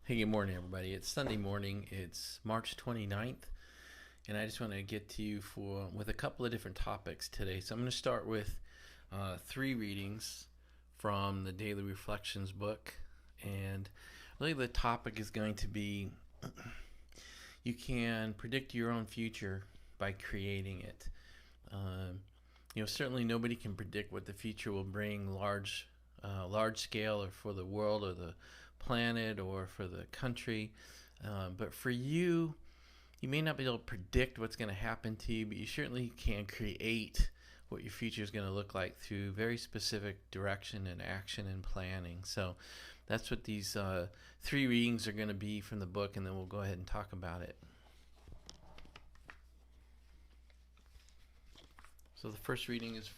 Hey, good morning, everybody. It's Sunday morning. It's March 29th, and I just want to get to you with a couple of different topics today. So I'm going to start with three readings from the Daily Reflections book, and really the topic is going to be you can predict your own future by creating it. Um, Certainly nobody can predict what the future will bring, large scale, or for the world, or the planet, or for the country. But for you, you may not be able to predict what's going to happen to you, but you certainly can create what your future is going to look like through very specific direction and action and planning. So that's what these three readings are going to be from the book, and then we'll go ahead and talk about it. So the first reading is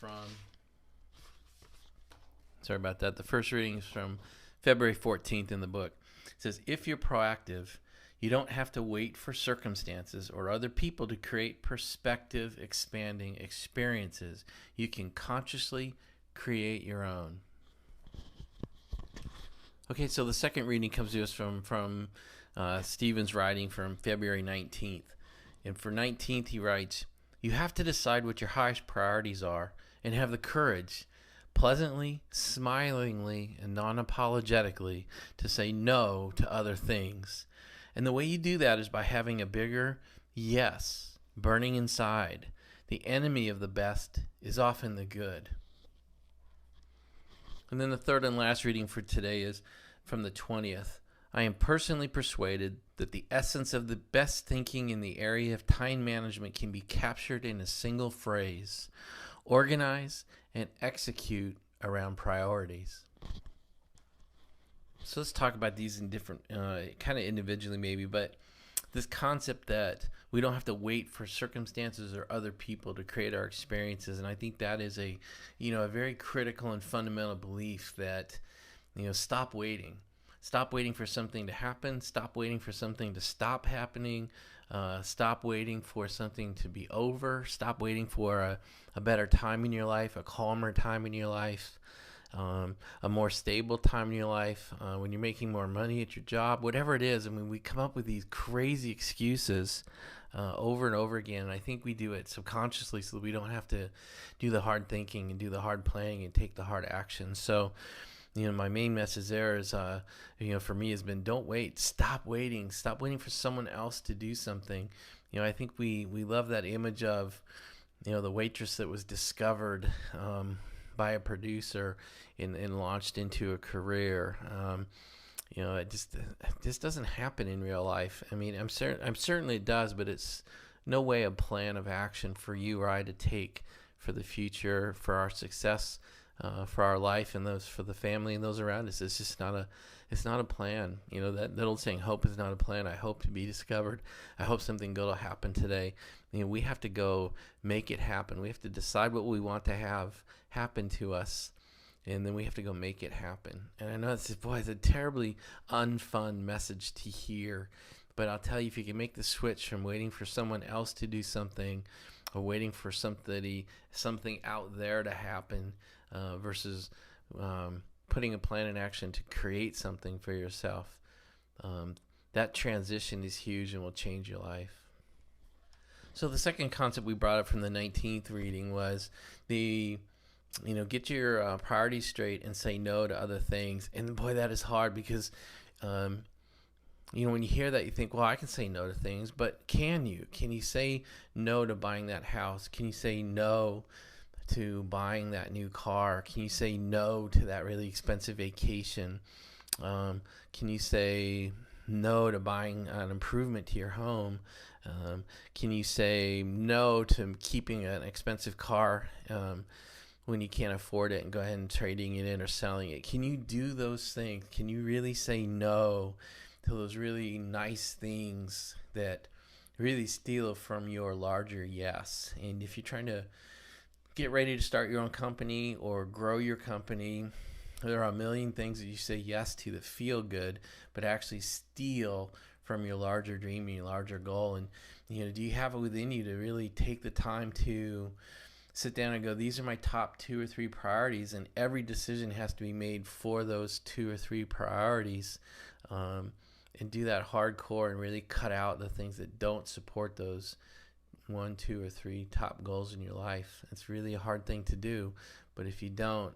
the first reading is from February 14th in the book. It says, if you're proactive, you don't have to wait for circumstances or other people to create perspective expanding experiences. You can consciously create your own. Okay, so the second reading comes to us from Stephen's writing from February 19th. And for 19th, he writes, you have to decide what your highest priorities are and have the courage, pleasantly, smilingly, and non-apologetically, to say no to other things. And the way you do that is by having a bigger yes burning inside. The enemy of the best is often the good. And then the third and last reading for today is from the 20th. I am personally persuaded that the essence of the best thinking in the area of time management can be captured in a single phrase: organize and execute around priorities. So let's talk about these in different, kind of individually maybe, but this concept that we don't have to wait for circumstances or other people to create our experiences. And I think that is a very critical and fundamental belief that, stop waiting. Stop waiting for something to happen. Stop waiting for something to stop happening. Stop waiting for something to be over. Stop waiting for a better time in your life, a calmer time in your life, a more stable time in your life, when you're making more money at your job, whatever it is. I mean, we come up with these crazy excuses over and over again. And I think we do it subconsciously so that we don't have to do the hard thinking and do the hard planning and take the hard action. So, my main message there is, for me has been, don't wait. Stop waiting. Stop waiting for someone else to do something. I think we love that image of, the waitress that was discovered by a producer and launched into a career. It just doesn't happen in real life. I mean, I'm certainly it does, but it's no way a plan of action for you or I to take for the future, for our success, for our life, and those for the family and those around us. It's just not a plan. That old saying, hope is not a plan. I hope to be discovered. I hope something good will happen today. We have to go make it happen. We have to decide what we want to have happen to us, and then we have to go make it happen. And I know it's a terribly unfun message to hear, but I'll tell you, if you can make the switch from waiting for someone else to do something or waiting for something out there to happen, versus putting a plan in action to create something for yourself, that transition is huge and will change your life. So the second concept we brought up from the 19th reading was get your priorities straight and say no to other things. And boy, that is hard because, when you hear that, you think, well, I can say no to things, but can you? Can you say no to buying that house? Can you say no to buying that new car? Can you say no to that really expensive vacation? Can you say no to buying an improvement to your home? Can you say no to keeping an expensive car when you can't afford it and go ahead and trading it in or selling it? Can you do those things? Can you really say no to those really nice things that really steal from your larger yes? And if you're trying to get ready to start your own company or grow your company, there are a million things that you say yes to that feel good, but actually steal from your larger dream and your larger goal. And, do you have it within you to really take the time to sit down and go, these are my top 2 or 3 priorities, and every decision has to be made for those 2 or 3 priorities. and do that hardcore and really cut out the things that don't support those one, two, or three top goals in your life. It's really a hard thing to do, but if you don't,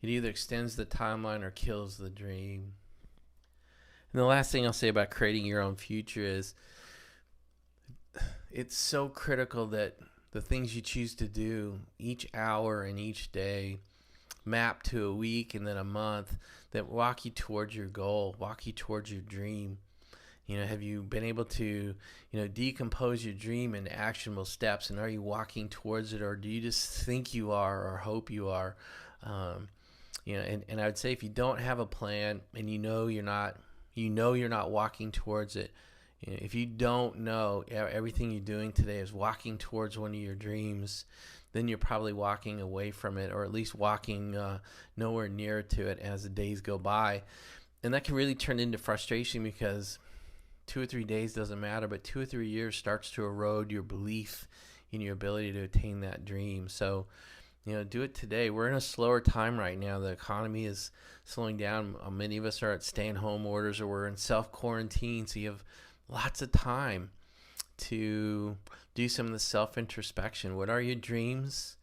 it either extends the timeline or kills the dream. And the last thing I'll say about creating your own future is it's so critical that the things you choose to do each hour and each day map to a week and then a month that walk you towards your goal, walk you towards your dream. Have you been able to, decompose your dream into actionable steps, and are you walking towards it, or do you just think you are or hope you are? And I would say if you don't have a plan and you're not walking towards it, if you don't know everything you're doing today is walking towards one of your dreams, then you're probably walking away from it, or at least walking nowhere near to it as the days go by. And that can really turn into frustration, because 2 or 3 days doesn't matter, but 2 or 3 years starts to erode your belief in your ability to attain that dream. So, do it today. We're in a slower time right now. The economy is slowing down. Many of us are at stay-at-home orders, or we're in self-quarantine, so you have lots of time to do some of the self-introspection. What are your dreams?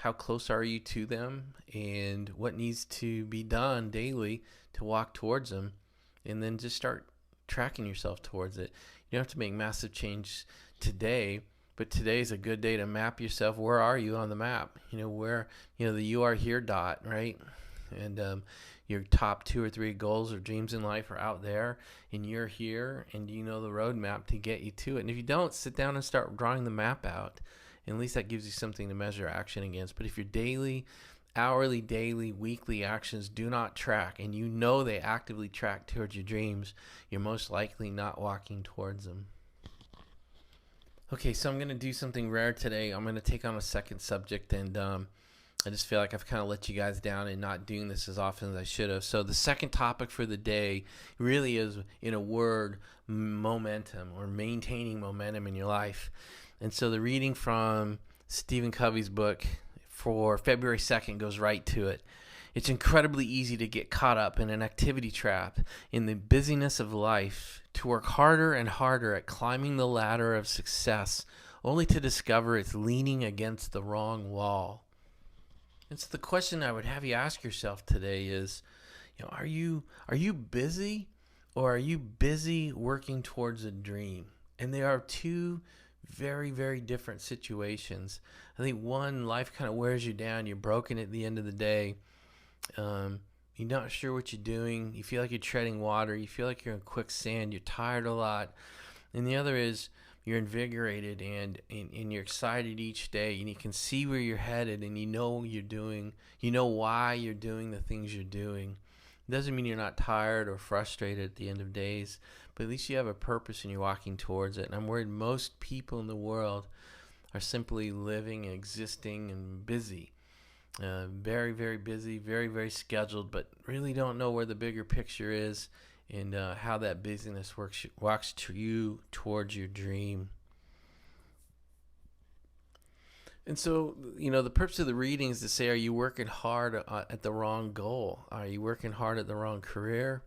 How close are you to them? And what needs to be done daily to walk towards them? And then just start tracking yourself towards it. You don't have to make massive change today, but today is a good day to map yourself. Where are you on the map? Where, the you are here dot, right? And your top 2 or 3 goals or dreams in life are out there, and you're here, and you know the roadmap to get you to it. And if you don't, sit down and start drawing the map out. And at least that gives you something to measure action against. But if your daily, hourly, daily, weekly actions do not track, and they actively track towards your dreams, you're most likely not walking towards them. Okay, so I'm going to do something rare today. I'm going to take on a second subject, and I just feel like I've kind of let you guys down in not doing this as often as I should have. So the second topic for the day really is, in a word, momentum, or maintaining momentum in your life. And so the reading from Stephen Covey's book for February 2nd goes right to it. It's incredibly easy to get caught up in an activity trap in the busyness of life, to work harder and harder at climbing the ladder of success, only to discover it's leaning against the wrong wall. And so the question I would have you ask yourself today is, are you busy, or are you busy working towards a dream? And they are two very, very different situations. I think one, life kind of wears you down. You're broken at the end of the day. You're not sure what you're doing. You feel like you're treading water. You feel like you're in quicksand. You're tired a lot. And the other is you're invigorated and you're excited each day, and you can see where you're headed, and you know why you're doing the things you're doing. It doesn't mean you're not tired or frustrated at the end of days, but at least you have a purpose and you're walking towards it. And I'm worried most people in the world are simply living and existing and busy. Very, very busy, very, very scheduled, but really don't know where the bigger picture is, and how that busyness walks to you towards your dream. And so, the purpose of the reading is to say, are you working hard at the wrong goal? Are you working hard at the wrong career?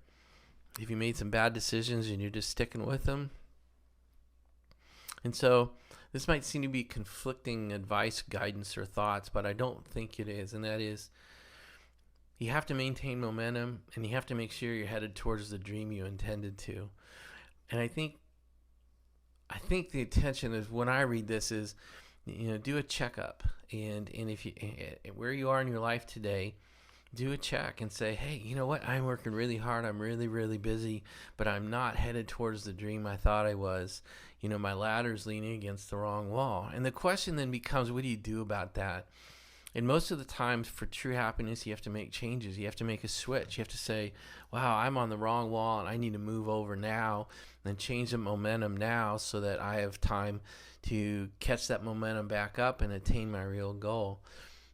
Have you made some bad decisions and you're just sticking with them? And so this might seem to be conflicting advice, guidance, or thoughts, but I don't think it is. And that is, you have to maintain momentum, and you have to make sure you're headed towards the dream you intended to. And I think the intention is, when I read this, is, do a checkup, and if you, where you are in your life today, do a check and say, hey, you know what? I'm working really hard. I'm really, really busy, but I'm not headed towards the dream I thought I was. My ladder's leaning against the wrong wall. And the question then becomes, what do you do about that? And most of the times, for true happiness, you have to make changes. You have to make a switch. You have to say, wow, I'm on the wrong wall, and I need to move over now and change the momentum now, so that I have time to catch that momentum back up and attain my real goal.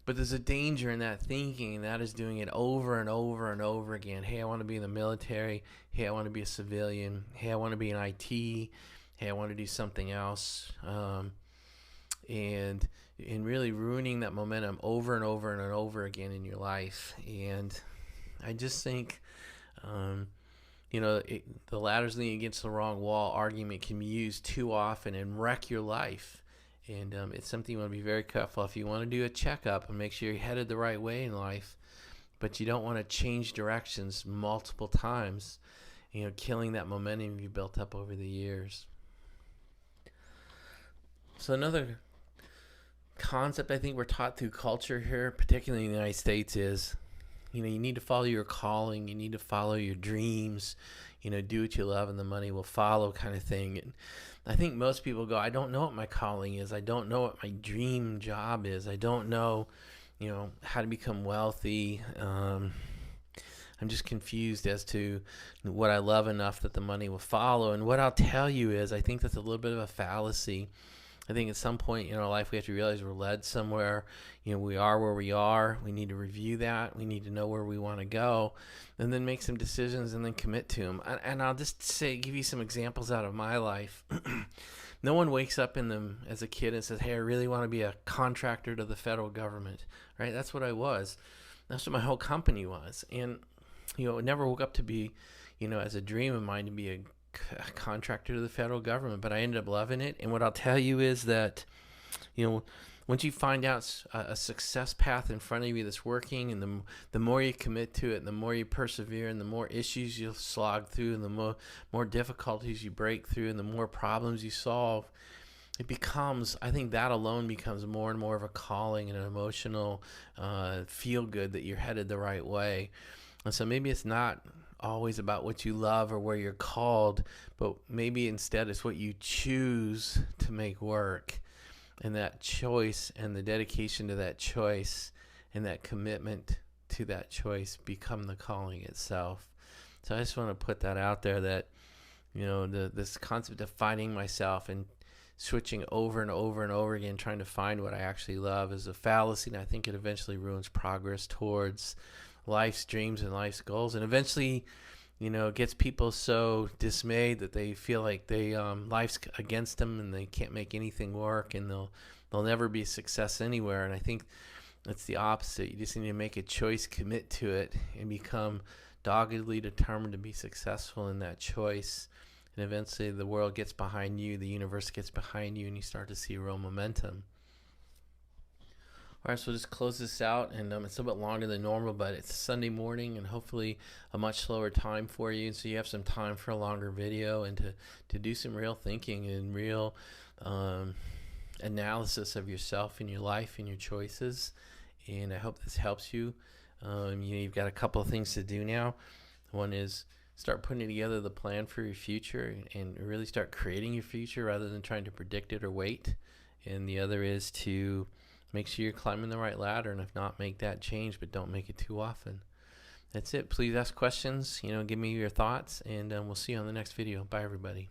But there's a danger in that thinking, and that is doing it over and over and over again. Hey, I want to be in the military. Hey, I want to be a civilian. Hey, I want to be in IT. Hey, I want to do something else. And really ruining that momentum over and over and over again in your life. And I just think the ladder's leaning against the wrong wall argument can be used too often and wreck your life. And it's something you want to be very careful. If you want to do a checkup and make sure you're headed the right way in life, but you don't want to change directions multiple times, killing that momentum you built up over the years. So another concept I think we're taught through culture here, particularly in the United States, is you need to follow your calling, you need to follow your dreams, do what you love and the money will follow, kind of thing. And I think most people go, I don't know what my calling is, I don't know what my dream job is, I don't know how to become wealthy. I'm just confused as to what I love enough that the money will follow. And what I'll tell you is I think that's a little bit of a fallacy. I think at some point in our life we have to realize we're led somewhere. We are where we are. We need to review that. We need to know where we want to go, and then make some decisions and then commit to them. And I'll just give you some examples out of my life. No one wakes up as a kid and says, hey, I really want to be a contractor to the federal government, right? That's what I was. That's what my whole company was. And, I never woke up to be, as a dream of mine to be a contractor to the federal government, but I ended up loving it. And what I'll tell you is that, once you find out a success path in front of you that's working, and the more you commit to it, and the more you persevere, and the more issues you'll slog through, and the more difficulties you break through, and the more problems you solve, it becomes, I think that alone becomes more and more of a calling and an emotional feel good that you're headed the right way. And so maybe it's not always about what you love or where you're called, but maybe instead it's what you choose to make work. And that choice and the dedication to that choice and that commitment to that choice become the calling itself. So I just want to put that out there, that this concept of finding myself and switching over and over and over again, trying to find what I actually love, is a fallacy, and I think it eventually ruins progress towards life's dreams and life's goals, and eventually gets people so dismayed that they feel like life's against them and they can't make anything work, and they'll never be a success anywhere. And I think that's the opposite. You just need to make a choice, commit to it, and become doggedly determined to be successful in that choice. And eventually the world gets behind you, the universe gets behind you, and you start to see real momentum. All right, so we'll just close this out, and it's a little bit longer than normal, but it's Sunday morning and hopefully a much slower time for you, and so you have some time for a longer video and to do some real thinking and real analysis of yourself and your life and your choices. And I hope this helps you. You've got a couple of things to do now. One is start putting together the plan for your future and really start creating your future rather than trying to predict it or wait. And the other is to make sure you're climbing the right ladder, and if not, make that change, but don't make it too often. That's it. Please ask questions, give me your thoughts, and we'll see you on the next video. Bye, everybody.